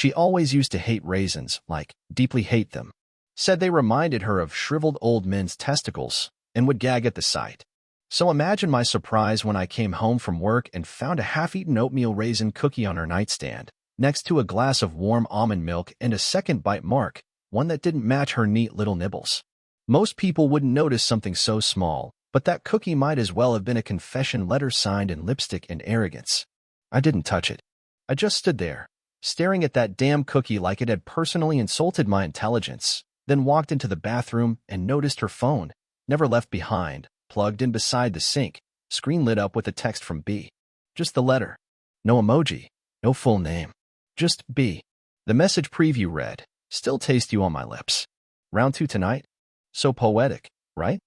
She always used to hate raisins, like, deeply hate them. Said they reminded her of shriveled old men's testicles, and would gag at the sight. So imagine my surprise when I came home from work and found a half-eaten oatmeal raisin cookie on her nightstand, next to a glass of warm almond milk and a second bite mark, one that didn't match her neat little nibbles. Most people wouldn't notice something so small, but that cookie might as well have been a confession letter signed in lipstick and arrogance. I didn't touch it. I just stood there, staring at that damn cookie like it had personally insulted my intelligence, then walked into the bathroom and noticed her phone, never left behind, plugged in beside the sink, screen lit up with a text from B. Just the letter. No emoji, no full name. Just B. The message preview read, "Still taste you on my lips. Round 2 tonight?" So poetic, right?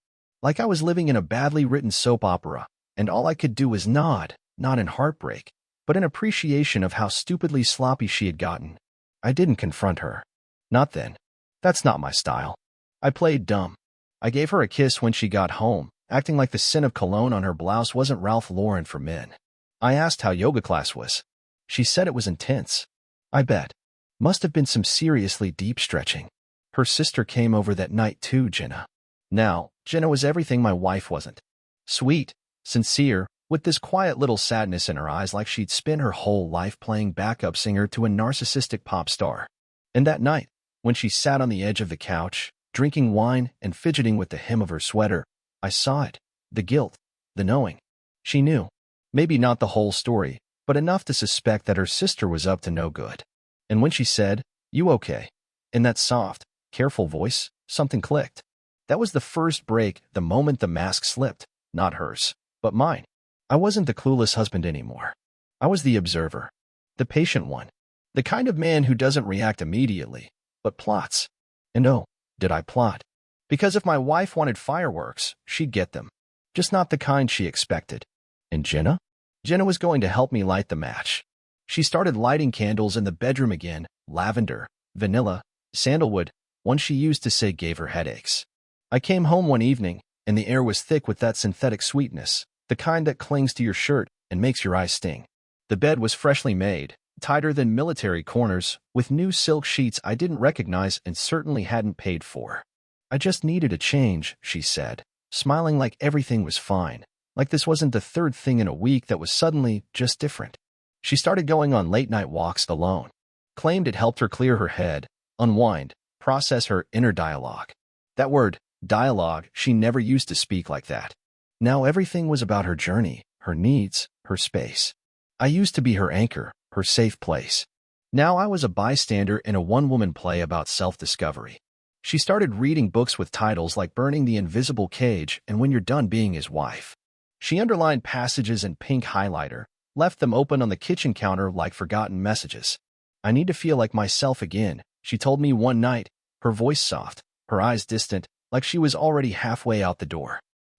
Like I was living in a badly written soap opera, and all I could do was nod, not in heartbreak, but in appreciation of how stupidly sloppy she had gotten. I didn't confront her. Not then. That's not my style. I played dumb. I gave her a kiss when she got home, acting like the scent of cologne on her blouse wasn't Ralph Lauren for men. I asked how yoga class was. She said it was intense. I bet. Must have been some seriously deep stretching. Her sister came over that night too, Jenna. Now, Jenna was everything my wife wasn't. Sweet, sincere, with this quiet little sadness in her eyes like she'd spent her whole life playing backup singer to a narcissistic pop star. And that night, when she sat on the edge of the couch, drinking wine and fidgeting with the hem of her sweater, I saw it. The guilt. The knowing. She knew. Maybe not the whole story, but enough to suspect that her sister was up to no good. And when she said, "You okay?" in that soft, careful voice, something clicked. That was the first break, the moment the mask slipped. Not hers, but mine. I wasn't the clueless husband anymore. I was the observer. The patient one. The kind of man who doesn't react immediately, but plots. And oh, did I plot? Because if my wife wanted fireworks, she'd get them. Just not the kind she expected. And Jenna? Jenna was going to help me light the match. She started lighting candles in the bedroom again, lavender, vanilla, sandalwood, one she used to say gave her headaches. I came home one evening, and the air was thick with that synthetic sweetness, the kind that clings to your shirt and makes your eyes sting. The bed was freshly made, tighter than military corners, with new silk sheets I didn't recognize and certainly hadn't paid for. I just needed a change, she said, smiling like everything was fine, like this wasn't the third thing in a week that was suddenly just different. She started going on late-night walks alone, claimed it helped her clear her head, unwind, process her inner dialogue. That word, dialogue, she never used to speak like that. Now everything was about her journey, her needs, her space. I used to be her anchor, her safe place. Now I was a bystander in a one-woman play about self-discovery. She started reading books with titles like Burning the Invisible Cage and When You're Done Being His Wife. She underlined passages in pink highlighter, left them open on the kitchen counter like forgotten messages. I need to feel like myself again, she told me one night, her voice soft, her eyes distant, like she was already halfway out the door.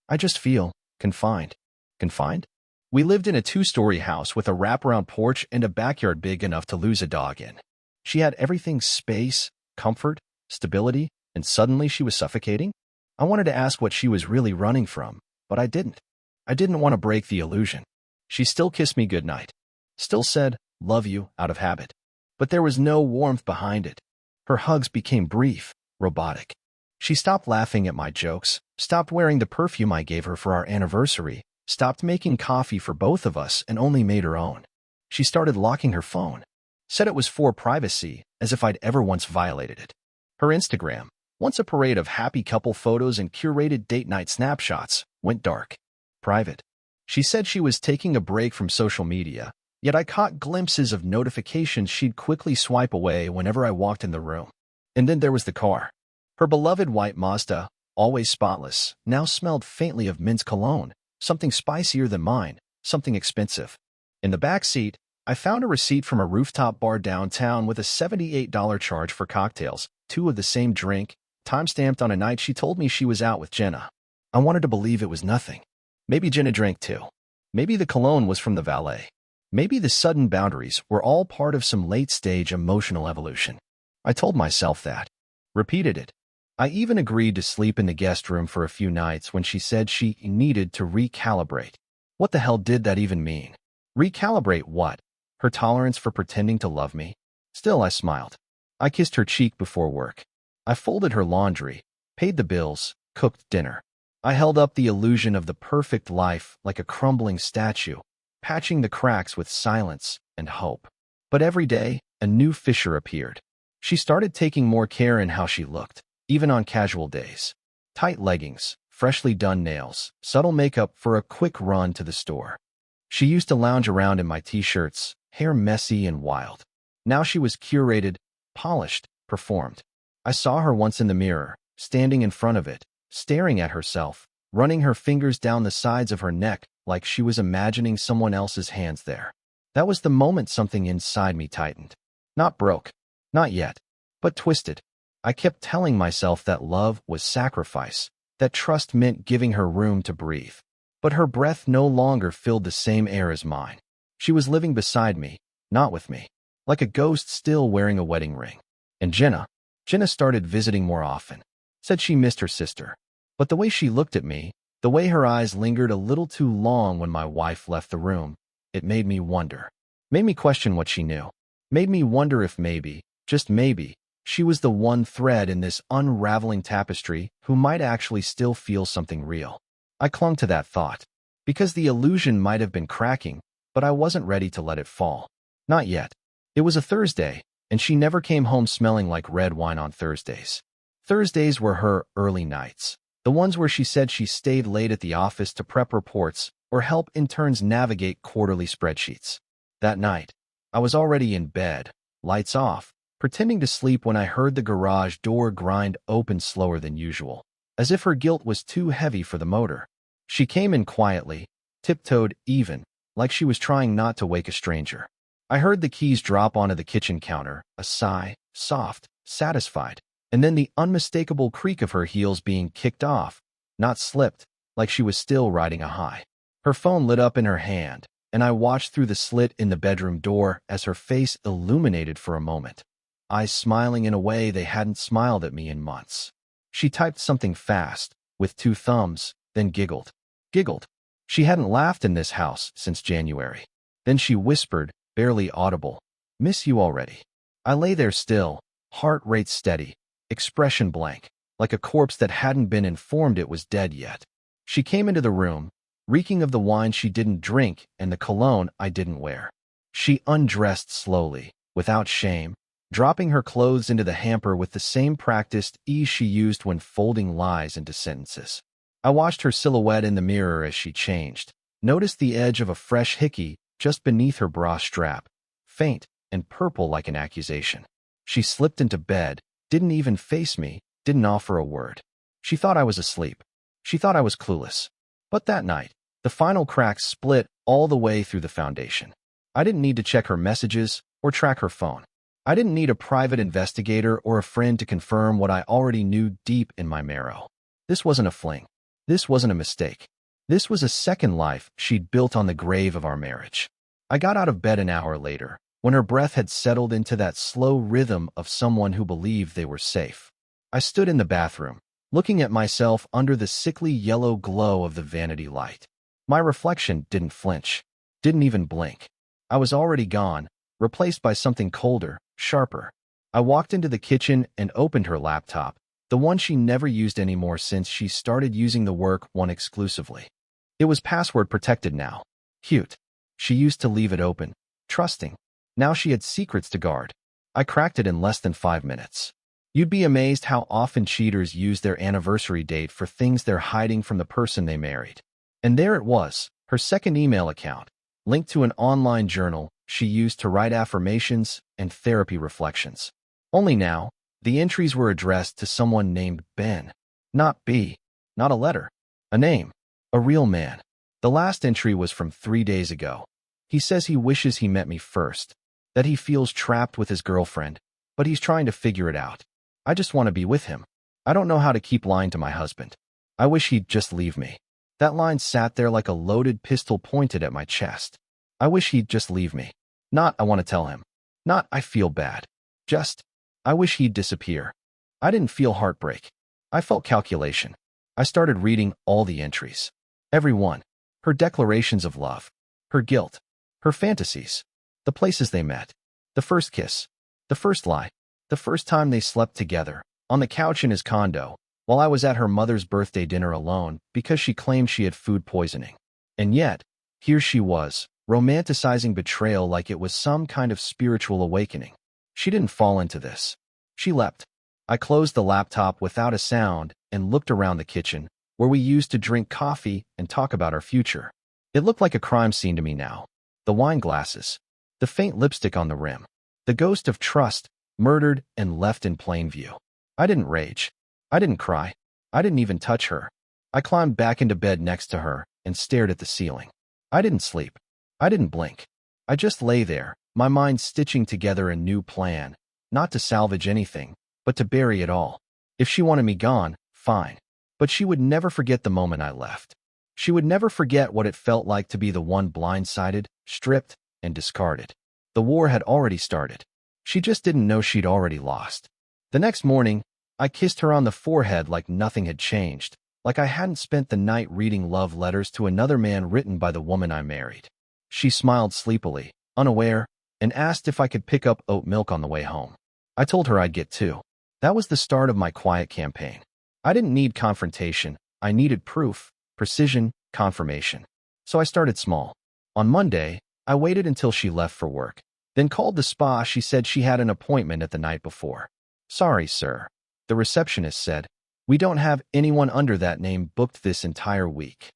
I just feel confined. Confined? We lived in a 2-story house with a wraparound porch and a backyard big enough to lose a dog in. She had everything: space, comfort, stability, and suddenly she was suffocating? I wanted to ask what she was really running from, but I didn't. I didn't want to break the illusion. She still kissed me goodnight. Still said, "Love you," out of habit. But there was no warmth behind it. Her hugs became brief, robotic. She stopped laughing at my jokes, stopped wearing the perfume I gave her for our anniversary, stopped making coffee for both of us and only made her own. She started locking her phone. Said it was for privacy, as if I'd ever once violated it. Her Instagram, once a parade of happy couple photos and curated date night snapshots, went dark. Private. She said she was taking a break from social media, yet I caught glimpses of notifications she'd quickly swipe away whenever I walked in the room. And then there was the car. Her beloved white Mazda, always spotless, now smelled faintly of men's cologne, something spicier than mine, something expensive. In the back seat, I found a receipt from a rooftop bar downtown with a $78 charge for cocktails, 2 of the same drink, time-stamped on a night she told me she was out with Jenna. I wanted to believe it was nothing. Maybe Jenna drank too. Maybe the cologne was from the valet. Maybe the sudden boundaries were all part of some late-stage emotional evolution. I told myself that. Repeated it. I even agreed to sleep in the guest room for a few nights when she said she needed to recalibrate. What the hell did that even mean? Recalibrate what? Her tolerance for pretending to love me? Still, I smiled. I kissed her cheek before work. I folded her laundry, paid the bills, cooked dinner. I held up the illusion of the perfect life like a crumbling statue, patching the cracks with silence and hope. But every day, a new fissure appeared. She started taking more care in how she looked, even on casual days. Tight leggings, freshly done nails, subtle makeup for a quick run to the store. She used to lounge around in my t-shirts, hair messy and wild. Now she was curated, polished, performed. I saw her once in the mirror, standing in front of it, staring at herself, running her fingers down the sides of her neck like she was imagining someone else's hands there. That was the moment something inside me tightened. Not broke. Not yet. But twisted. I kept telling myself that love was sacrifice, that trust meant giving her room to breathe. But her breath no longer filled the same air as mine. She was living beside me, not with me, like a ghost still wearing a wedding ring. And Jenna started visiting more often. Said she missed her sister. But the way she looked at me, the way her eyes lingered a little too long when my wife left the room, it made me wonder. Made me question what she knew. Made me wonder if maybe, just maybe, she was the one thread in this unraveling tapestry who might actually still feel something real. I clung to that thought, because the illusion might have been cracking, but I wasn't ready to let it fall. Not yet. It was a Thursday, and she never came home smelling like red wine on Thursdays. Thursdays were her early nights, the ones where she said she stayed late at the office to prep reports or help interns navigate quarterly spreadsheets. That night, I was already in bed, lights off, pretending to sleep when I heard the garage door grind open slower than usual, as if her guilt was too heavy for the motor. She came in quietly, tiptoed even, like she was trying not to wake a stranger. I heard the keys drop onto the kitchen counter, a sigh, soft, satisfied, and then the unmistakable creak of her heels being kicked off, not slipped, like she was still riding a high. Her phone lit up in her hand, and I watched through the slit in the bedroom door as her face illuminated for a moment, eyes smiling in a way they hadn't smiled at me in months. She typed something fast, with 2 thumbs, then giggled. Giggled. She hadn't laughed in this house since January. Then she whispered, barely audible, "Miss you already." I lay there still, heart rate steady, expression blank, like a corpse that hadn't been informed it was dead yet. She came into the room, reeking of the wine she didn't drink and the cologne I didn't wear. She undressed slowly, without shame, dropping her clothes into the hamper with the same practiced ease she used when folding lies into sentences. I watched her silhouette in the mirror as she changed, noticed the edge of a fresh hickey just beneath her bra strap, faint and purple like an accusation. She slipped into bed, didn't even face me, didn't offer a word. She thought I was asleep. She thought I was clueless. But that night, the final cracks split all the way through the foundation. I didn't need to check her messages or track her phone. I didn't need a private investigator or a friend to confirm what I already knew deep in my marrow. This wasn't a fling. This wasn't a mistake. This was a second life she'd built on the grave of our marriage. I got out of bed an hour later, when her breath had settled into that slow rhythm of someone who believed they were safe. I stood in the bathroom, looking at myself under the sickly yellow glow of the vanity light. My reflection didn't flinch, didn't even blink. I was already gone, replaced by something colder, sharper. I walked into the kitchen and opened her laptop, the one she never used anymore since she started using the work one exclusively. It was password protected now. Cute. She used to leave it open, trusting. Now she had secrets to guard. I cracked it in less than 5 minutes. You'd be amazed how often cheaters use their anniversary date for things they're hiding from the person they married. And there it was, her second email account, linked to an online journal she used to write affirmations and therapy reflections. Only now, the entries were addressed to someone named Ben. Not B. Not a letter. A name. A real man. The last entry was from 3 days ago. He says he wishes he met me first, that he feels trapped with his girlfriend, but he's trying to figure it out. I just want to be with him. I don't know how to keep lying to my husband. I wish he'd just leave me. That line sat there like a loaded pistol pointed at my chest. I wish he'd just leave me. Not, I want to tell him. Not, I feel bad. Just, I wish he'd disappear. I didn't feel heartbreak. I felt calculation. I started reading all the entries. Every one. Her declarations of love. Her guilt. Her fantasies. The places they met. The first kiss. The first lie. The first time they slept together, on the couch in his condo, while I was at her mother's birthday dinner alone because she claimed she had food poisoning. And yet, here she was, romanticizing betrayal like it was some kind of spiritual awakening. She didn't fall into this. She leapt. I closed the laptop without a sound and looked around the kitchen, where we used to drink coffee and talk about our future. It looked like a crime scene to me now. The wine glasses, the faint lipstick on the rim, the ghost of trust, murdered and left in plain view. I didn't rage. I didn't cry. I didn't even touch her. I climbed back into bed next to her and stared at the ceiling. I didn't sleep. I didn't blink. I just lay there, my mind stitching together a new plan, not to salvage anything, but to bury it all. If she wanted me gone, fine. But she would never forget the moment I left. She would never forget what it felt like to be the one blindsided, stripped, and discarded. The war had already started. She just didn't know she'd already lost. The next morning, I kissed her on the forehead like nothing had changed, like I hadn't spent the night reading love letters to another man written by the woman I married. She smiled sleepily, unaware, and asked if I could pick up oat milk on the way home. I told her I'd get two. That was the start of my quiet campaign. I didn't need confrontation. I needed proof, precision, confirmation. So I started small. On Monday, I waited until she left for work, then called the spa. She said she had an appointment at the night before. "Sorry, sir," the receptionist said. "We don't have anyone under that name booked this entire week."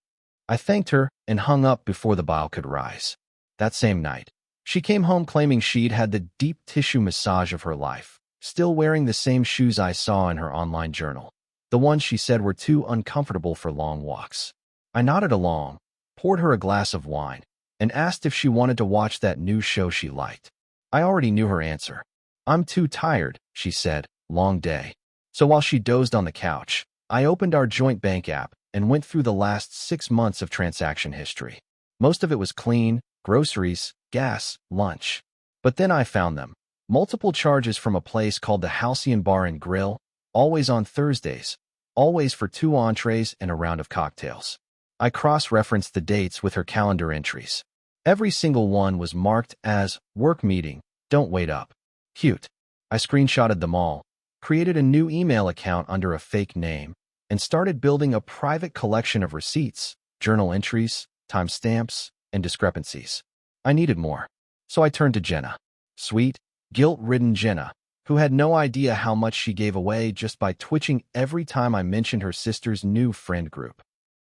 I thanked her and hung up before the bile could rise. That same night, she came home claiming she'd had the deep tissue massage of her life, still wearing the same shoes I saw in her online journal, the ones she said were too uncomfortable for long walks. I nodded along, poured her a glass of wine, and asked if she wanted to watch that new show she liked. I already knew her answer. "I'm too tired," she said, "long day." So while she dozed on the couch, I opened our joint bank app and went through the last 6 months of transaction history. Most of it was clean, groceries, gas, lunch. But then I found them. Multiple charges from a place called the Halcyon Bar and Grill, always on Thursdays, always for 2 entrees and a round of cocktails. I cross-referenced the dates with her calendar entries. Every single one was marked as work meeting, don't wait up. Cute. I screenshotted them all, created a new email account under a fake name, and started building a private collection of receipts, journal entries, timestamps, and discrepancies. I needed more. So I turned to Jenna. Sweet, guilt-ridden Jenna, who had no idea how much she gave away just by twitching every time I mentioned her sister's new friend group.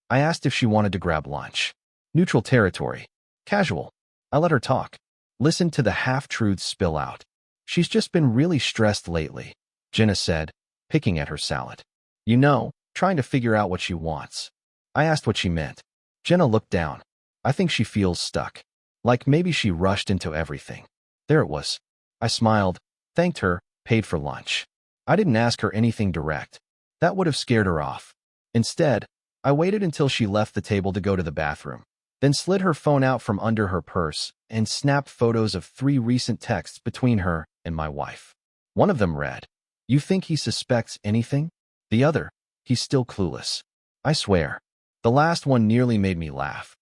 I asked if she wanted to grab lunch. Neutral territory. Casual. I let her talk. Listened to the half-truths spill out. "She's just been really stressed lately," Jenna said, picking at her salad. "You know, trying to figure out what she wants." I asked what she meant. Jenna looked down. "I think she feels stuck. Like maybe she rushed into everything." There it was. I smiled, thanked her, paid for lunch. I didn't ask her anything direct. That would have scared her off. Instead, I waited until she left the table to go to the bathroom, then slid her phone out from under her purse and snapped photos of 3 recent texts between her and my wife. One of them read, "You think he suspects anything?" The other, "He's still clueless." I swear, the last one nearly made me laugh.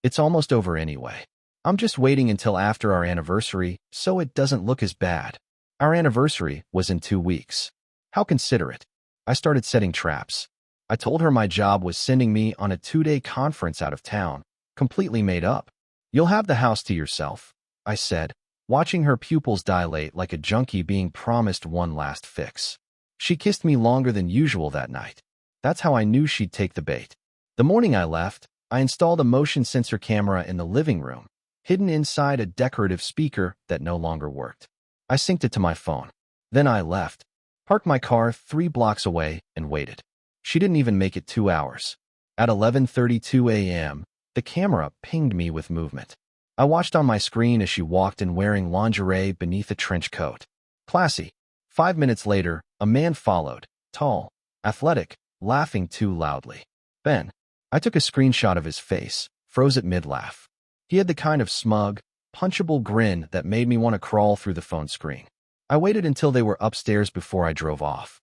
It's almost over anyway. I'm just waiting until after our anniversary so it doesn't look as bad. Our anniversary was in 2 weeks. How considerate. I started setting traps. I told her my job was sending me on a 2-day conference out of town, completely made up. "You'll have the house to yourself," I said, watching her pupils dilate like a junkie being promised one last fix. She kissed me longer than usual that night. That's how I knew she'd take the bait. The morning I left, I installed a motion sensor camera in the living room, hidden inside a decorative speaker that no longer worked. I synced it to my phone. Then I left, parked my car 3 blocks away, and waited. She didn't even make it 2 hours. At 11:32 a.m., the camera pinged me with movement. I watched on my screen as she walked in wearing lingerie beneath a trench coat. Classy. 5 minutes later, a man followed, tall, athletic, laughing too loudly. Ben. I took a screenshot of his face, froze at mid-laugh. He had the kind of smug, punchable grin that made me want to crawl through the phone screen. I waited until they were upstairs before I drove off.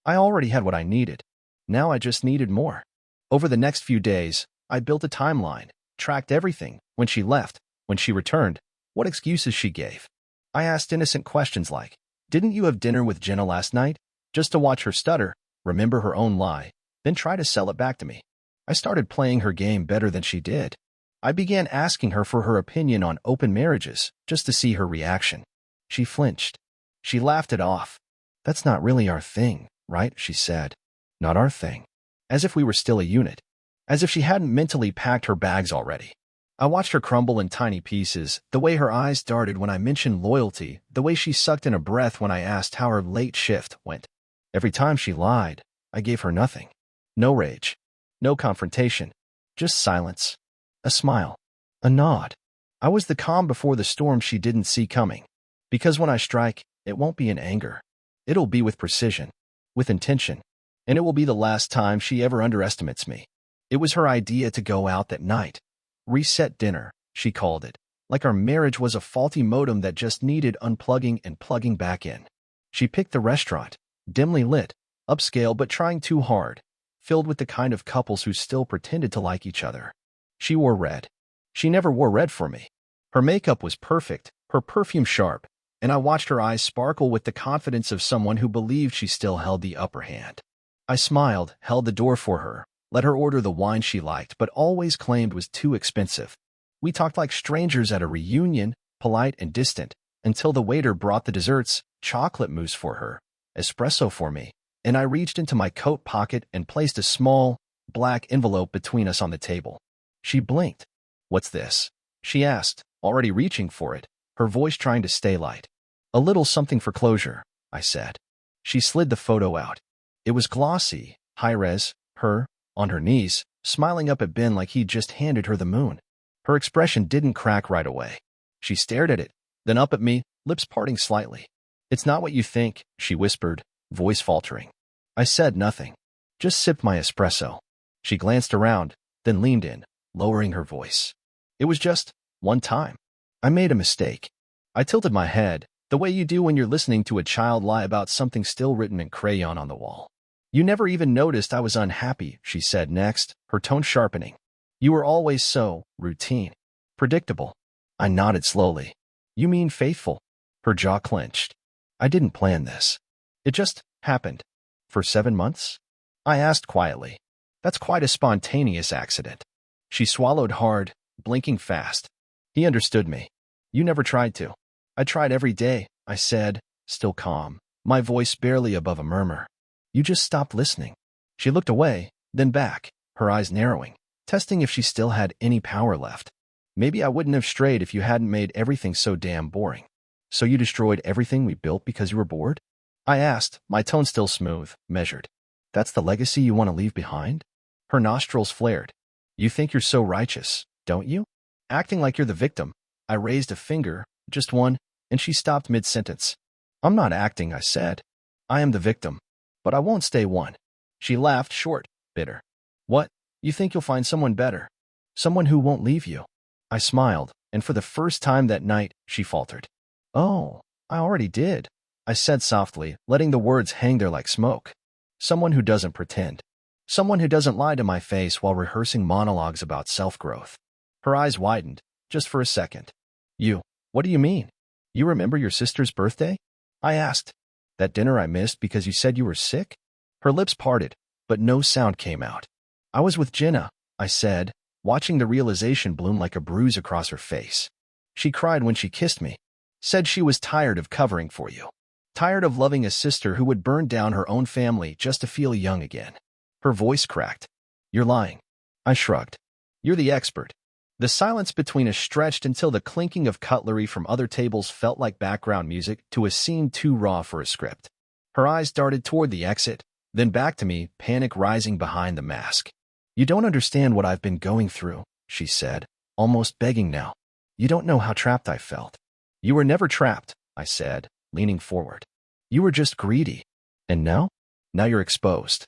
I already had what I needed. Now I just needed more. Over the next few days, I built a timeline, tracked everything, when she left, when she returned, what excuses she gave. I asked innocent questions like, Didn't you have dinner with Jenna last night? Just to watch her stutter, remember her own lie, then try to sell it back to me. I started playing her game better than she did. I began asking her for her opinion on open marriages, just to see her reaction. She flinched. She laughed it off. That's not really our thing, right? She said. Not our thing. As if we were still a unit. As if she hadn't mentally packed her bags already. I watched her crumble in tiny pieces, the way her eyes darted when I mentioned loyalty, the way she sucked in a breath when I asked how her late shift went. Every time she lied, I gave her nothing. No rage. No confrontation. Just silence. A smile. A nod. I was the calm before the storm she didn't see coming. Because when I strike, it won't be in anger. It'll be with precision. With intention. And it will be the last time she ever underestimates me. It was her idea to go out that night. Reset dinner, she called it. Like our marriage was a faulty modem that just needed unplugging and plugging back in. She picked the restaurant. Dimly lit. Upscale but trying too hard. Filled with the kind of couples who still pretended to like each other. She wore red. She never wore red for me. Her makeup was perfect, her perfume sharp, and I watched her eyes sparkle with the confidence of someone who believed she still held the upper hand. I smiled, held the door for her, let her order the wine she liked but always claimed was too expensive. We talked like strangers at a reunion, polite and distant, until the waiter brought the desserts, chocolate mousse for her, espresso for me, and I reached into my coat pocket and placed a small, black envelope between us on the table. She blinked. What's this? She asked, already reaching for it, her voice trying to stay light. A little something for closure, I said. She slid the photo out. It was glossy, high-res, her, on her knees, smiling up at Ben like he'd just handed her the moon. Her expression didn't crack right away. She stared at it, then up at me, lips parting slightly. It's not what you think, she whispered, voice faltering. I said nothing. Just sipped my espresso. She glanced around, then leaned in, lowering her voice. It was just one time. I made a mistake. I tilted my head, the way you do when you're listening to a child lie about something still written in crayon on the wall. You never even noticed I was unhappy, she said next, her tone sharpening. You were always so routine. Predictable. I nodded slowly. You mean faithful? Her jaw clenched. I didn't plan this. It just happened. For 7 months? I asked quietly. That's quite a spontaneous accident. She swallowed hard, blinking fast. He understood me. You never tried to. I tried every day, I said, still calm, my voice barely above a murmur. You just stopped listening. She looked away, then back, her eyes narrowing, testing if she still had any power left. Maybe I wouldn't have strayed if you hadn't made everything so damn boring. So you destroyed everything we built because you were bored? I asked, my tone still smooth, measured. That's the legacy you want to leave behind? Her nostrils flared. You think you're so righteous, don't you? Acting like you're the victim. I raised a finger, just one, and she stopped mid-sentence. I'm not acting, I said. I am the victim. But I won't stay one. She laughed short, bitter. What? You think you'll find someone better? Someone who won't leave you? I smiled, and for the first time that night, she faltered. Oh, I already did, I said softly, letting the words hang there like smoke. Someone who doesn't pretend. Someone who doesn't lie to my face while rehearsing monologues about self-growth. Her eyes widened, just for a second. You, what do you mean? You remember your sister's birthday? I asked. That dinner I missed because you said you were sick? Her lips parted, but no sound came out. I was with Jenna, I said, watching the realization bloom like a bruise across her face. She cried when she kissed me. Said she was tired of covering for you. Tired of loving a sister who would burn down her own family just to feel young again. Her voice cracked. You're lying. I shrugged. You're the expert. The silence between us stretched until the clinking of cutlery from other tables felt like background music to a scene too raw for a script. Her eyes darted toward the exit, then back to me, panic rising behind the mask. You don't understand what I've been going through, she said, almost begging now. You don't know how trapped I felt. You were never trapped, I said, leaning forward. You were just greedy. And now? Now you're exposed.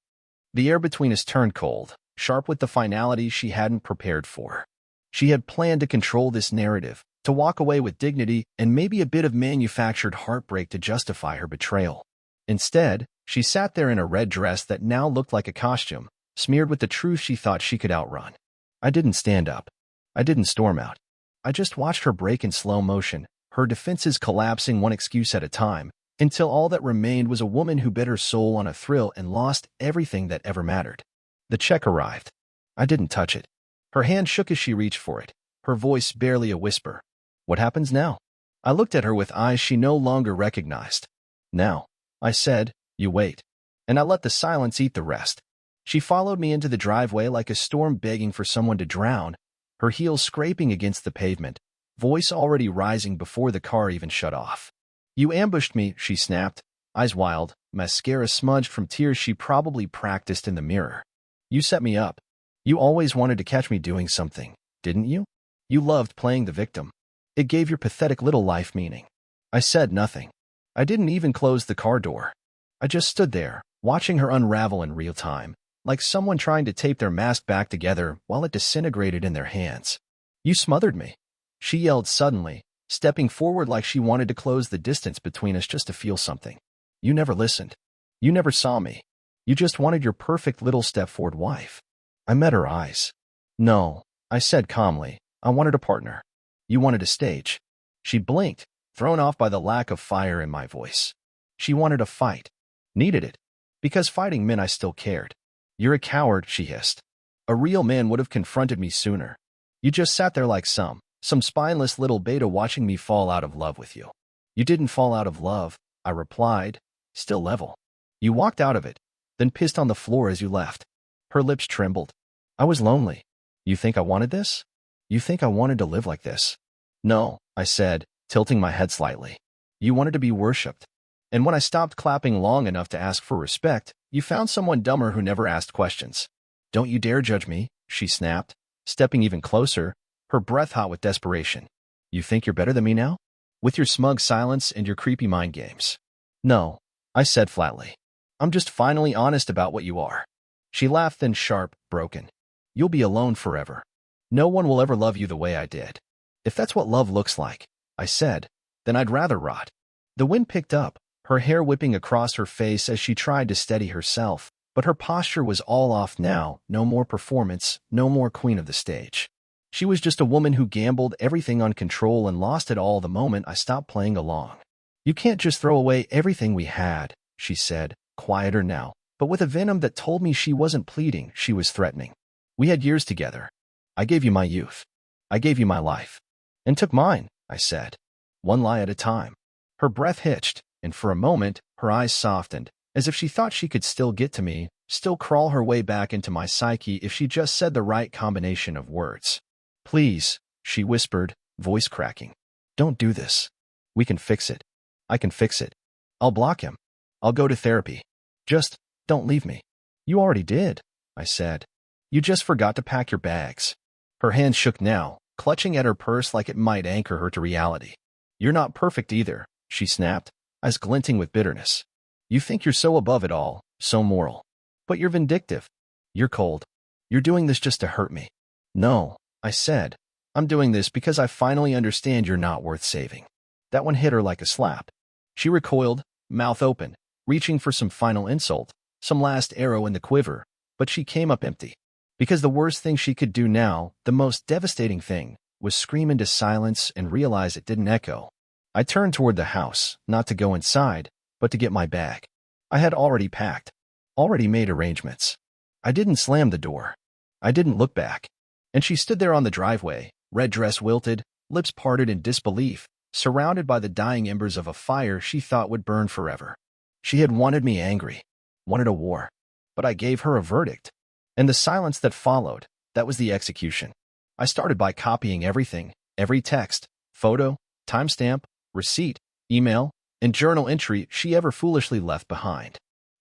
The air between us turned cold, sharp with the finality she hadn't prepared for. She had planned to control this narrative, to walk away with dignity and maybe a bit of manufactured heartbreak to justify her betrayal. Instead, she sat there in a red dress that now looked like a costume, smeared with the truth she thought she could outrun. I didn't stand up. I didn't storm out. I just watched her break in slow motion, her defenses collapsing one excuse at a time, until all that remained was a woman who bet her soul on a thrill and lost everything that ever mattered. The check arrived. I didn't touch it. Her hand shook as she reached for it, her voice barely a whisper. What happens now? I looked at her with eyes she no longer recognized. Now, I said, you wait. And I let the silence eat the rest. She followed me into the driveway like a storm begging for someone to drown, her heels scraping against the pavement, voice already rising before the car even shut off. You ambushed me, she snapped, eyes wild, mascara smudged from tears she probably practiced in the mirror. You set me up. You always wanted to catch me doing something, didn't you? You loved playing the victim. It gave your pathetic little life meaning. I said nothing. I didn't even close the car door. I just stood there, watching her unravel in real time, like someone trying to tape their mask back together while it disintegrated in their hands. You smothered me, she yelled suddenly, stepping forward like she wanted to close the distance between us just to feel something. You never listened. You never saw me. You just wanted your perfect little step-forward wife. I met her eyes. No, I said calmly, I wanted a partner. You wanted a stage. She blinked, thrown off by the lack of fire in my voice. She wanted a fight. Needed it. Because fighting meant I still cared. You're a coward, she hissed. A real man would have confronted me sooner. You just sat there like some spineless little beta watching me fall out of love with you. You didn't fall out of love, I replied, still level. You walked out of it, then pissed on the floor as you left. Her lips trembled. I was lonely. You think I wanted this? You think I wanted to live like this? No, I said, tilting my head slightly. You wanted to be worshipped. And when I stopped clapping long enough to ask for respect, you found someone dumber who never asked questions. Don't you dare judge me, she snapped, stepping even closer, her breath hot with desperation. You think you're better than me now? With your smug silence and your creepy mind games. No, I said flatly. I'm just finally honest about what you are. She laughed then sharp, broken. You'll be alone forever. No one will ever love you the way I did. If that's what love looks like, I said, then I'd rather rot. The wind picked up, her hair whipping across her face as she tried to steady herself, but her posture was all off now, no more performance, no more queen of the stage. She was just a woman who gambled everything on control and lost it all the moment I stopped playing along. You can't just throw away everything we had, she said, quieter now, but with a venom that told me she wasn't pleading, she was threatening. We had years together. I gave you my youth. I gave you my life. And took mine, I said. One lie at a time. Her breath hitched, and for a moment, her eyes softened, as if she thought she could still get to me, still crawl her way back into my psyche if she just said the right combination of words. Please, she whispered, voice cracking. Don't do this. We can fix it. I can fix it. I'll block him. I'll go to therapy. Just don't leave me. You already did, I said. You just forgot to pack your bags. Her hand shook now, clutching at her purse like it might anchor her to reality. You're not perfect either, she snapped, eyes glinting with bitterness. You think you're so above it all, so moral. But you're vindictive. You're cold. You're doing this just to hurt me. No, I said. I'm doing this because I finally understand you're not worth saving. That one hit her like a slap. She recoiled, mouth open, reaching for some final insult, some last arrow in the quiver, but she came up empty. Because the worst thing she could do now, the most devastating thing, was scream into silence and realize it didn't echo. I turned toward the house, not to go inside, but to get my bag. I had already packed, already made arrangements. I didn't slam the door. I didn't look back. And she stood there on the driveway, red dress wilted, lips parted in disbelief, surrounded by the dying embers of a fire she thought would burn forever. She had wanted me angry, wanted a war, but I gave her a verdict. And the silence that followed, that was the execution. I started by copying everything, every text, photo, timestamp, receipt, email, and journal entry she ever foolishly left behind.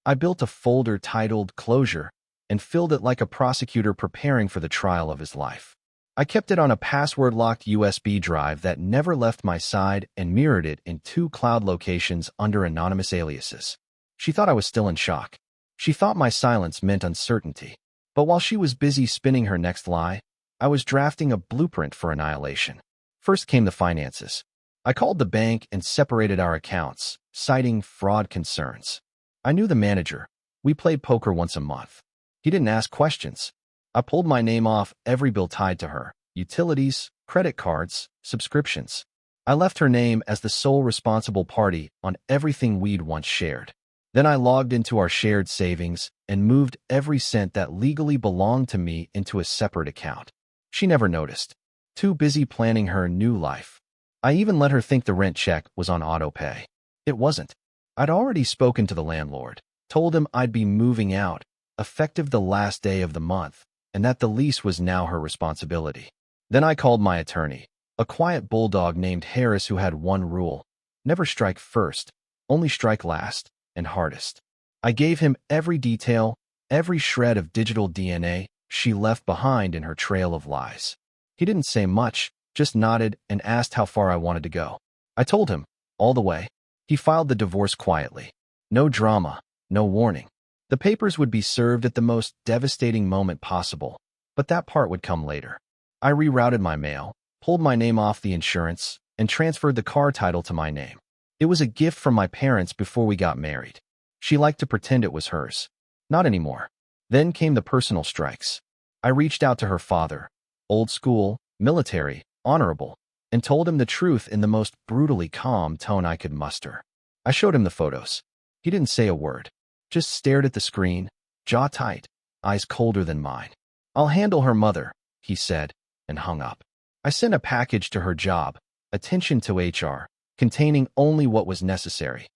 I built a folder titled Closure and filled it like a prosecutor preparing for the trial of his life. I kept it on a password-locked USB drive that never left my side and mirrored it in 2 cloud locations under anonymous aliases. She thought I was still in shock. She thought my silence meant uncertainty. But while she was busy spinning her next lie, I was drafting a blueprint for annihilation. First came the finances. I called the bank and separated our accounts, citing fraud concerns. I knew the manager. We played poker once a month. He didn't ask questions. I pulled my name off every bill tied to her, utilities, credit cards, subscriptions. I left her name as the sole responsible party on everything we'd once shared. Then I logged into our shared savings and moved every cent that legally belonged to me into a separate account. She never noticed, too busy planning her new life. I even let her think the rent check was on autopay. It wasn't. I'd already spoken to the landlord, told him I'd be moving out, effective the last day of the month, and that the lease was now her responsibility. Then I called my attorney, a quiet bulldog named Harris who had one rule: never strike first, only strike last and hardest. I gave him every detail, every shred of digital DNA she left behind in her trail of lies. He didn't say much, just nodded and asked how far I wanted to go. I told him, all the way. He filed the divorce quietly. No drama, no warning. The papers would be served at the most devastating moment possible, but that part would come later. I rerouted my mail, pulled my name off the insurance, and transferred the car title to my name. It was a gift from my parents before we got married. She liked to pretend it was hers. Not anymore. Then came the personal strikes. I reached out to her father, old school, military, honorable, and told him the truth in the most brutally calm tone I could muster. I showed him the photos. He didn't say a word, just stared at the screen, jaw tight, eyes colder than mine. "I'll handle her mother," he said, and hung up. I sent a package to her job, attention to HR, containing only what was necessary.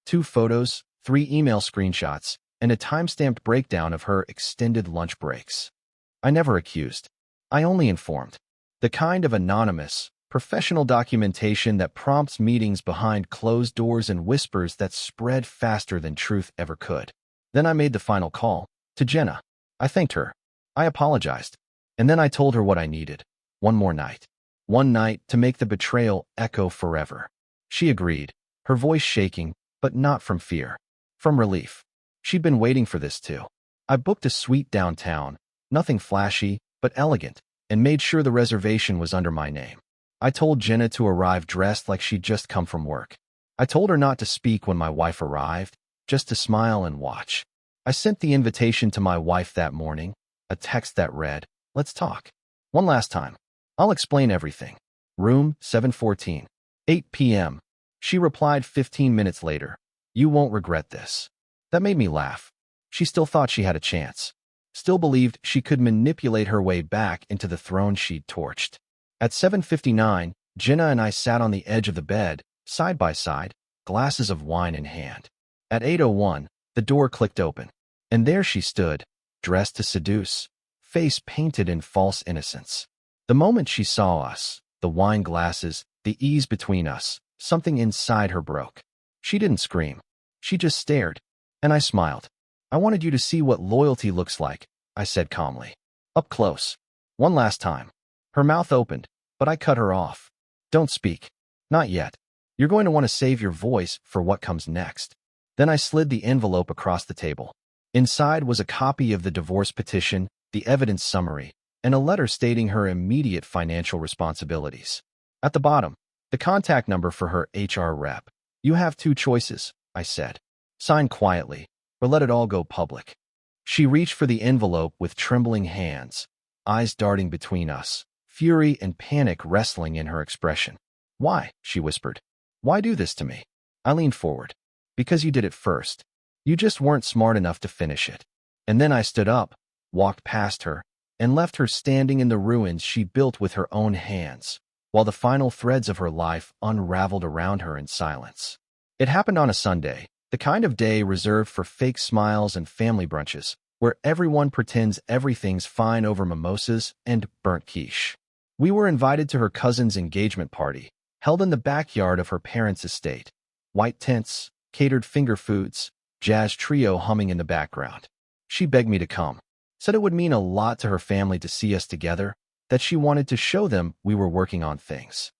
2 photos, 3 email screenshots, and a time-stamped breakdown of her extended lunch breaks. I never accused. I only informed. The kind of anonymous, professional documentation that prompts meetings behind closed doors and whispers that spread faster than truth ever could. Then I made the final call, to Jenna. I thanked her. I apologized. And then I told her what I needed. One more night. One night to make the betrayal echo forever. She agreed, her voice shaking, but not from fear. From relief. She'd been waiting for this too. I booked a suite downtown, nothing flashy, but elegant, and made sure the reservation was under my name. I told Jenna to arrive dressed like she'd just come from work. I told her not to speak when my wife arrived, just to smile and watch. I sent the invitation to my wife that morning, a text that read, "Let's talk. One last time. I'll explain everything. Room 714. 8 p.m. She replied 15 minutes later, "You won't regret this." That made me laugh. She still thought she had a chance. Still believed she could manipulate her way back into the throne she'd torched. At 7:59, Jenna and I sat on the edge of the bed, side by side, glasses of wine in hand. At 8:01, the door clicked open, and there she stood, dressed to seduce, face painted in false innocence. The moment she saw us, the wine glasses, the ease between us, something inside her broke. She didn't scream. She just stared, and I smiled. "I wanted you to see what loyalty looks like," I said calmly. "Up close. One last time." Her mouth opened, but I cut her off. "Don't speak. Not yet. You're going to want to save your voice for what comes next." Then I slid the envelope across the table. Inside was a copy of the divorce petition, the evidence summary, and a letter stating her immediate financial responsibilities. At the bottom, the contact number for her HR rep. "You have 2 choices," I said. "Sign quietly, or let it all go public." She reached for the envelope with trembling hands, eyes darting between us, fury and panic wrestling in her expression. "Why?" she whispered. "Why do this to me?" I leaned forward. "Because you did it first. You just weren't smart enough to finish it." And then I stood up, walked past her, and left her standing in the ruins she built with her own hands, while the final threads of her life unraveled around her in silence. It happened on a Sunday, the kind of day reserved for fake smiles and family brunches, where everyone pretends everything's fine over mimosas and burnt quiche. We were invited to her cousin's engagement party, held in the backyard of her parents' estate. White tents, catered finger foods, jazz trio humming in the background. She begged me to come, said it would mean a lot to her family to see us together, that she wanted to show them we were working on things.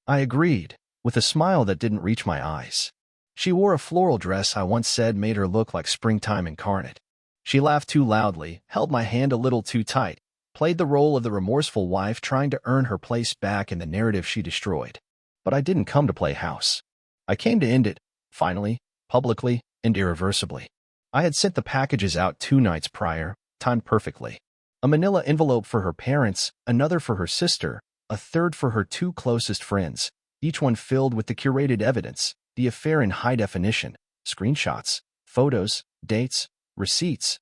I agreed, with a smile that didn't reach my eyes. She wore a floral dress I once said made her look like springtime incarnate. She laughed too loudly, held my hand a little too tight, played the role of the remorseful wife trying to earn her place back in the narrative she destroyed. But I didn't come to play house. I came to end it, finally, publicly, and irreversibly. I had sent the packages out 2 nights prior, timed perfectly. A manila envelope for her parents, another for her sister, a third for her 2 closest friends, each one filled with the curated evidence, the affair in high definition, screenshots, photos, dates, receipts.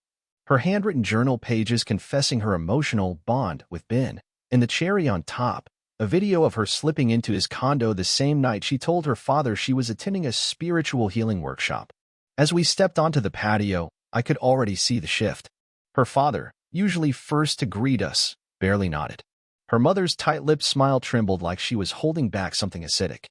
Her handwritten journal pages confessing her emotional bond with Ben, and the cherry on top, a video of her slipping into his condo the same night she told her father she was attending a spiritual healing workshop. As we stepped onto the patio, I could already see the shift. Her father, usually first to greet us, barely nodded. Her mother's tight-lipped smile trembled like she was holding back something acidic.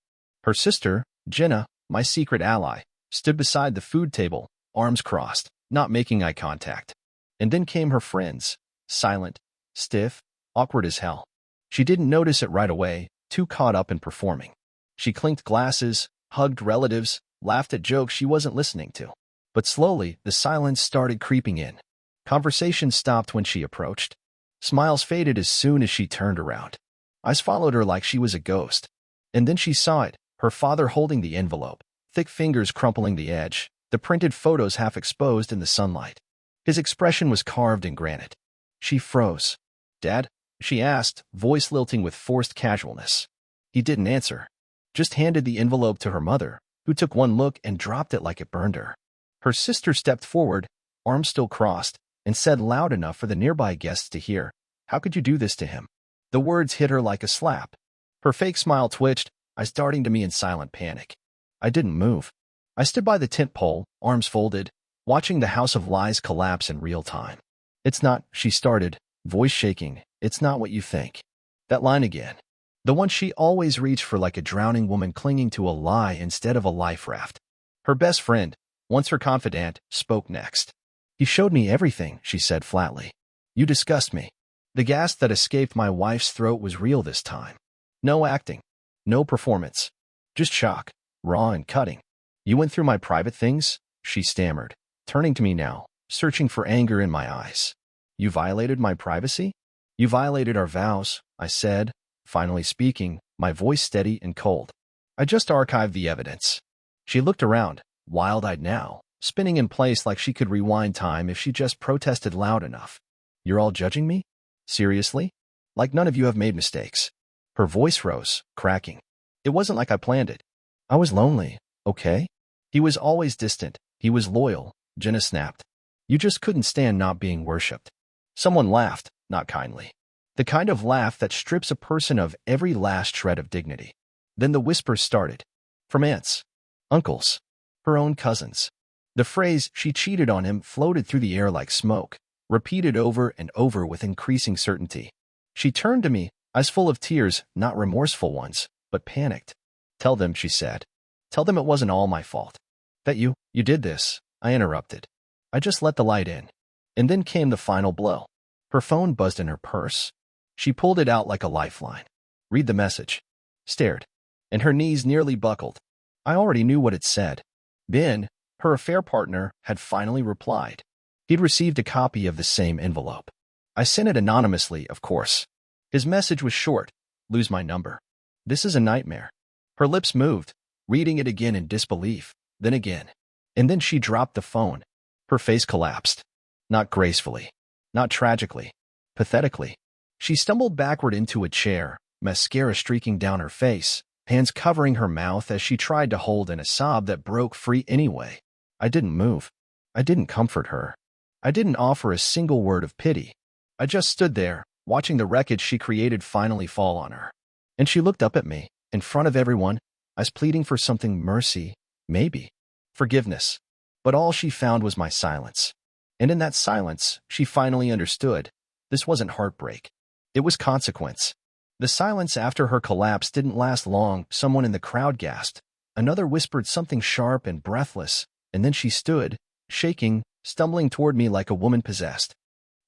Her sister, Jenna, my secret ally, stood beside the food table, arms crossed, not making eye contact. And then came her friends, silent, stiff, awkward as hell. She didn't notice it right away, too caught up in performing. She clinked glasses, hugged relatives, laughed at jokes she wasn't listening to. But slowly, the silence started creeping in. Conversation stopped when she approached. Smiles faded as soon as she turned around. Eyes followed her like she was a ghost. And then she saw it, her father holding the envelope, thick fingers crumpling the edge, the printed photos half exposed in the sunlight. His expression was carved in granite. She froze. "Dad?" she asked, voice lilting with forced casualness. He didn't answer, just handed the envelope to her mother, who took one look and dropped it like it burned her. Her sister stepped forward, arms still crossed, and said loud enough for the nearby guests to hear, "How could you do this to him?" The words hit her like a slap. Her fake smile twitched, eyes darting to me in silent panic. I didn't move. I stood by the tent pole, arms folded, watching the house of lies collapse in real time. "It's not," she started, voice shaking, "it's not what you think." That line again. The one she always reached for like a drowning woman clinging to a lie instead of a life raft. Her best friend, once her confidant, spoke next. "He showed me everything," she said flatly. "You disgust me." The gasp that escaped my wife's throat was real this time. No acting. No performance. Just shock, raw and cutting. "You went through my private things?" she stammered, turning to me now, searching for anger in my eyes. "You violated my privacy? You violated our vows," I said, finally speaking, my voice steady and cold. "I just archived the evidence." She looked around, wild-eyed now, spinning in place like she could rewind time if she just protested loud enough. "You're all judging me? Seriously? Like none of you have made mistakes." Her voice rose, cracking. "It wasn't like I planned it. I was lonely, okay? He was always distant. He was loyal," Jenna snapped. "You just couldn't stand not being worshipped." Someone laughed, not kindly. The kind of laugh that strips a person of every last shred of dignity. Then the whispers started. From aunts, uncles, her own cousins. The phrase, "she cheated on him," floated through the air like smoke, repeated over and over with increasing certainty. She turned to me, eyes full of tears, not remorseful ones, but panicked. "Tell them," she said. "Tell them it wasn't all my fault." "That you did this," I interrupted. "I just let the light in." And then came the final blow. Her phone buzzed in her purse. She pulled it out like a lifeline. "Read the message." Stared, and her knees nearly buckled. I already knew what it said. Ben, her affair partner, had finally replied. He'd received a copy of the same envelope. I sent it anonymously, of course. His message was short. "Lose my number. This is a nightmare." Her lips moved, reading it again in disbelief, then again. And then she dropped the phone. Her face collapsed. Not gracefully. Not tragically. Pathetically. She stumbled backward into a chair, mascara streaking down her face, hands covering her mouth as she tried to hold in a sob that broke free anyway. I didn't move. I didn't comfort her. I didn't offer a single word of pity. I just stood there, watching the wreckage she created finally fall on her. And she looked up at me, in front of everyone, eyes pleading for something, mercy, maybe, forgiveness. But all she found was my silence. And in that silence, she finally understood. This wasn't heartbreak. It was consequence. The silence after her collapse didn't last long. Someone in the crowd gasped. Another whispered something sharp and breathless, and then she stood, shaking, stumbling toward me like a woman possessed.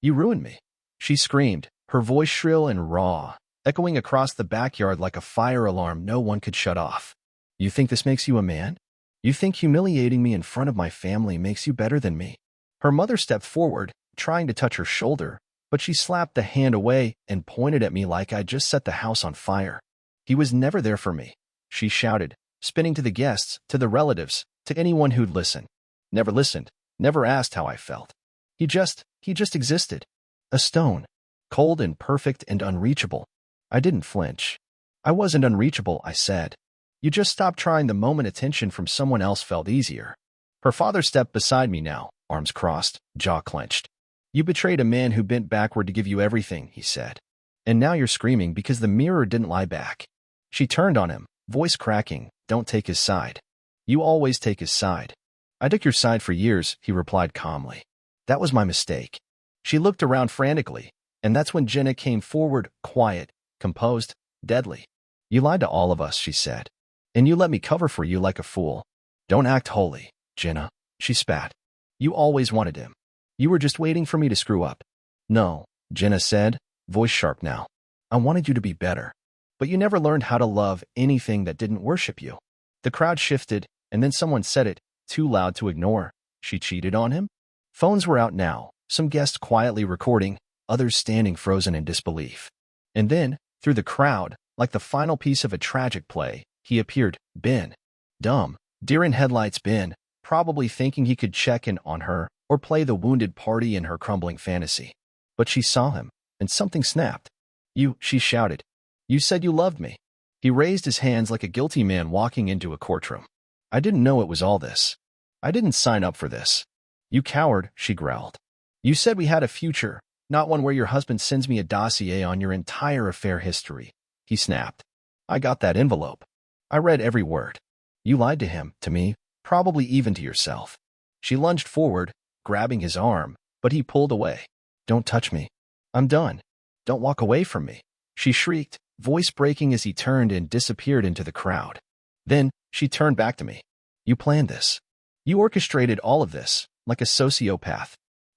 "You ruined me," she screamed, her voice shrill and raw, echoing across the backyard like a fire alarm no one could shut off. "You think this makes you a man? You think humiliating me in front of my family makes you better than me?" Her mother stepped forward, trying to touch her shoulder, but she slapped the hand away and pointed at me like I'd just set the house on fire. "He was never there for me," she shouted, spinning to the guests, to the relatives, to anyone who'd listen. Never listened, never asked how I felt. He just existed. A stone, cold and perfect and unreachable. I didn't flinch. "I wasn't unreachable," I said. You just stopped trying the moment attention from someone else felt easier. Her father stepped beside me now, arms crossed, jaw clenched. You betrayed a man who bent backward to give you everything, he said. And now you're screaming because the mirror didn't lie back. She turned on him, voice cracking. Don't take his side. You always take his side. I took your side for years, he replied calmly. That was my mistake. She looked around frantically, and that's when Jenna came forward, quiet, composed, deadly. You lied to all of us, she said. And you let me cover for you like a fool. Don't act holy, Jenna, she spat. You always wanted him. You were just waiting for me to screw up. No, Jenna said, voice sharp now. I wanted you to be better. But you never learned how to love anything that didn't worship you. The crowd shifted, and then someone said it, too loud to ignore. She cheated on him? Phones were out now, some guests quietly recording, others standing frozen in disbelief. And then, through the crowd, like the final piece of a tragic play, he appeared, Ben. Dumb, deer in headlights Ben, probably thinking he could check in on her or play the wounded party in her crumbling fantasy. But she saw him, and something snapped. She shouted. You said you loved me. He raised his hands like a guilty man walking into a courtroom. I didn't know it was all this. I didn't sign up for this. You coward, she growled. You said we had a future, not one where your husband sends me a dossier on your entire affair history. He snapped. I got that envelope. I read every word. You lied to him, to me, probably even to yourself. She lunged forward, grabbing his arm, but he pulled away. Don't touch me. I'm done. Don't walk away from me, she shrieked, voice breaking as he turned and disappeared into the crowd. Then, she turned back to me. You planned this. You orchestrated all of this, like a sociopath.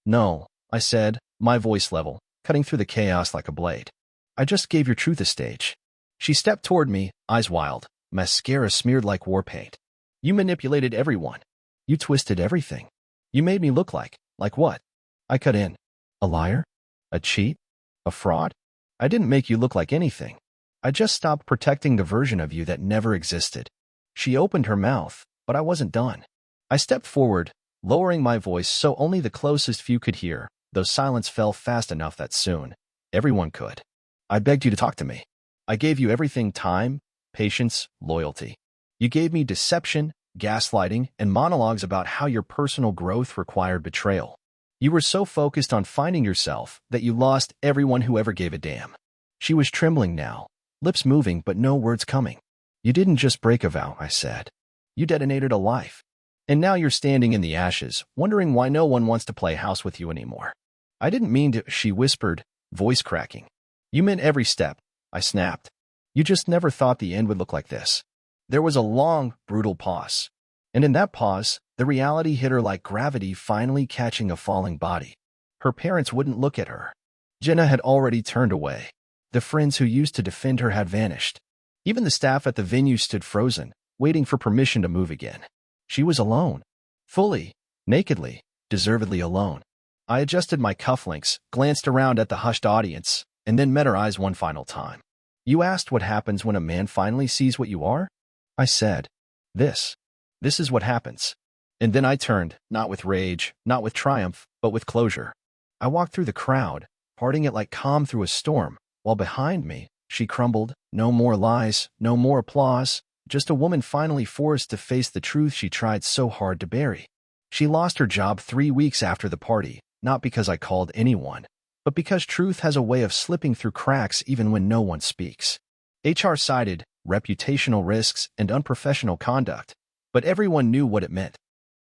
No, I said, my voice level, cutting through the chaos like a blade. I just gave your truth a stage. She stepped toward me, eyes wild, mascara smeared like war paint. You manipulated everyone. You twisted everything. You made me look like what? I cut in. A liar? A cheat? A fraud? I didn't make you look like anything. I just stopped protecting the version of you that never existed. She opened her mouth, but I wasn't done. I stepped forward, lowering my voice so only the closest few could hear, though silence fell fast enough that soon everyone could. I begged you to talk to me. I gave you everything: time, patience, loyalty. You gave me deception, gaslighting, and monologues about how your personal growth required betrayal. You were so focused on finding yourself that you lost everyone who ever gave a damn. She was trembling now, lips moving but no words coming. You didn't just break a vow, I said. You detonated a life. And now you're standing in the ashes, wondering why no one wants to play house with you anymore. I didn't mean to, she whispered, voice cracking. You meant every step, I snapped. You just never thought the end would look like this. There was a long, brutal pause. And in that pause, the reality hit her like gravity finally catching a falling body. Her parents wouldn't look at her. Jenna had already turned away. The friends who used to defend her had vanished. Even the staff at the venue stood frozen, waiting for permission to move again. She was alone. Fully, nakedly, deservedly alone. I adjusted my cufflinks, glanced around at the hushed audience, and then met her eyes one final time. You asked what happens when a man finally sees what you are? I said, This is what happens. And then I turned, not with rage, not with triumph, but with closure. I walked through the crowd, parting it like calm through a storm, while behind me, she crumbled. No more lies, no more applause, just a woman finally forced to face the truth she tried so hard to bury. She lost her job 3 weeks after the party, not because I called anyone, but because truth has a way of slipping through cracks even when no one speaks. HR cited reputational risks and unprofessional conduct, but everyone knew what it meant.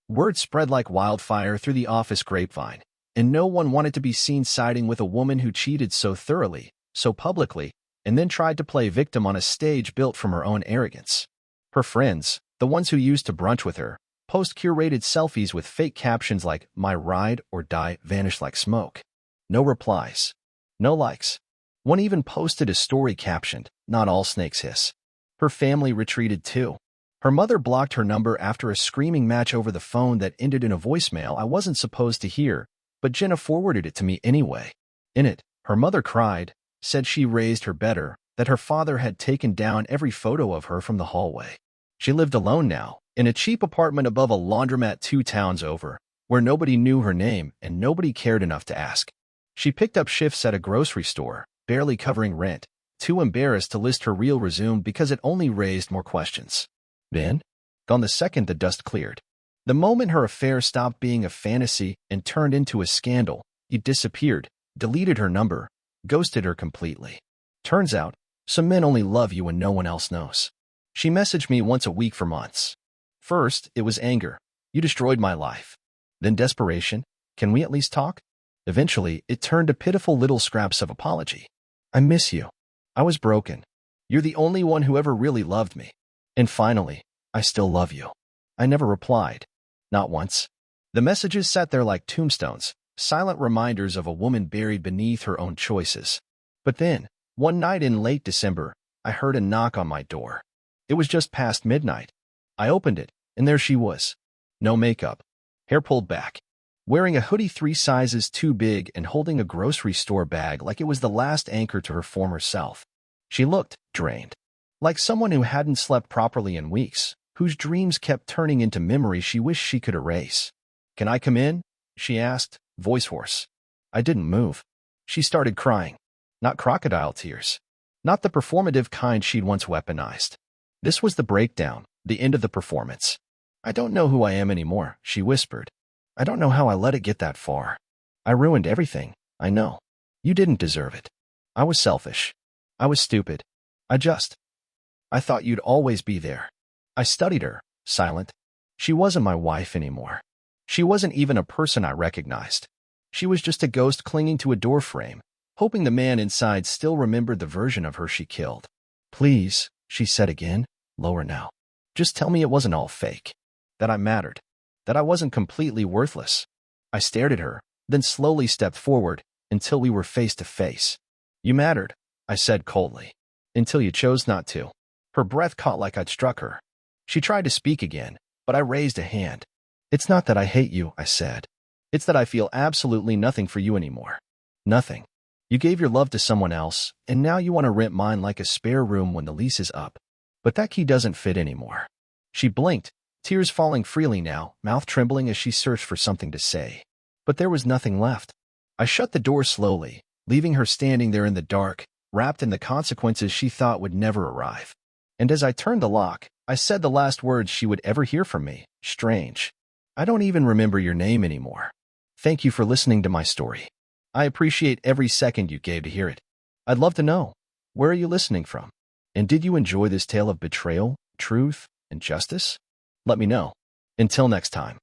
Word spread like wildfire through the office grapevine, and no one wanted to be seen siding with a woman who cheated so thoroughly, so publicly, and then tried to play victim on a stage built from her own arrogance. Her friends, the ones who used to brunch with her, post-curated selfies with fake captions like, "My ride or die," vanished like smoke. No replies. No likes. One even posted a story captioned, "Not all snakes hiss." Her family retreated too. Her mother blocked her number after a screaming match over the phone that ended in a voicemail I wasn't supposed to hear, but Jenna forwarded it to me anyway. In it, her mother cried, said she raised her better, that her father had taken down every photo of her from the hallway. She lived alone now, in a cheap apartment above a laundromat 2 towns over, where nobody knew her name and nobody cared enough to ask. She picked up shifts at a grocery store, barely covering rent, too embarrassed to list her real resume because it only raised more questions. Then, on the second the dust cleared, the moment her affair stopped being a fantasy and turned into a scandal, he disappeared, deleted her number, ghosted her completely. Turns out, some men only love you when no one else knows. She messaged me once a week for months. First, it was anger. You destroyed my life. Then desperation. Can we at least talk? Eventually, it turned to pitiful little scraps of apology. I miss you. I was broken. You're the only one who ever really loved me. And finally, I still love you. I never replied. Not once. The messages sat there like tombstones, silent reminders of a woman buried beneath her own choices. But then, one night in late December, I heard a knock on my door. It was just past midnight. I opened it, and there she was. No makeup, hair pulled back, wearing a hoodie 3 sizes too big and holding a grocery store bag like it was the last anchor to her former self. She looked drained, like someone who hadn't slept properly in weeks, whose dreams kept turning into memories she wished she could erase. Can I come in? She asked, voice hoarse. I didn't move. She started crying. Not crocodile tears. Not the performative kind she'd once weaponized. This was the breakdown, the end of the performance. I don't know who I am anymore, she whispered. I don't know how I let it get that far. I ruined everything, I know. You didn't deserve it. I was selfish. I was stupid. I thought you'd always be there. I studied her, silent. She wasn't my wife anymore. She wasn't even a person I recognized. She was just a ghost clinging to a doorframe, hoping the man inside still remembered the version of her she killed. Please, she said again, lower now. Just tell me it wasn't all fake. That I mattered. That I wasn't completely worthless. I stared at her, then slowly stepped forward until we were face to face. You mattered, I said coldly. Until you chose not to. Her breath caught like I'd struck her. She tried to speak again, but I raised a hand. It's not that I hate you, I said. It's that I feel absolutely nothing for you anymore. Nothing. You gave your love to someone else, and now you want to rent mine like a spare room when the lease is up. But that key doesn't fit anymore. She blinked, tears falling freely now, mouth trembling as she searched for something to say. But there was nothing left. I shut the door slowly, leaving her standing there in the dark, wrapped in the consequences she thought would never arrive. And as I turned the lock, I said the last words she would ever hear from me. Strange. I don't even remember your name anymore. Thank you for listening to my story. I appreciate every second you gave to hear it. I'd love to know, where are you listening from? And did you enjoy this tale of betrayal, truth, and justice? Let me know. Until next time.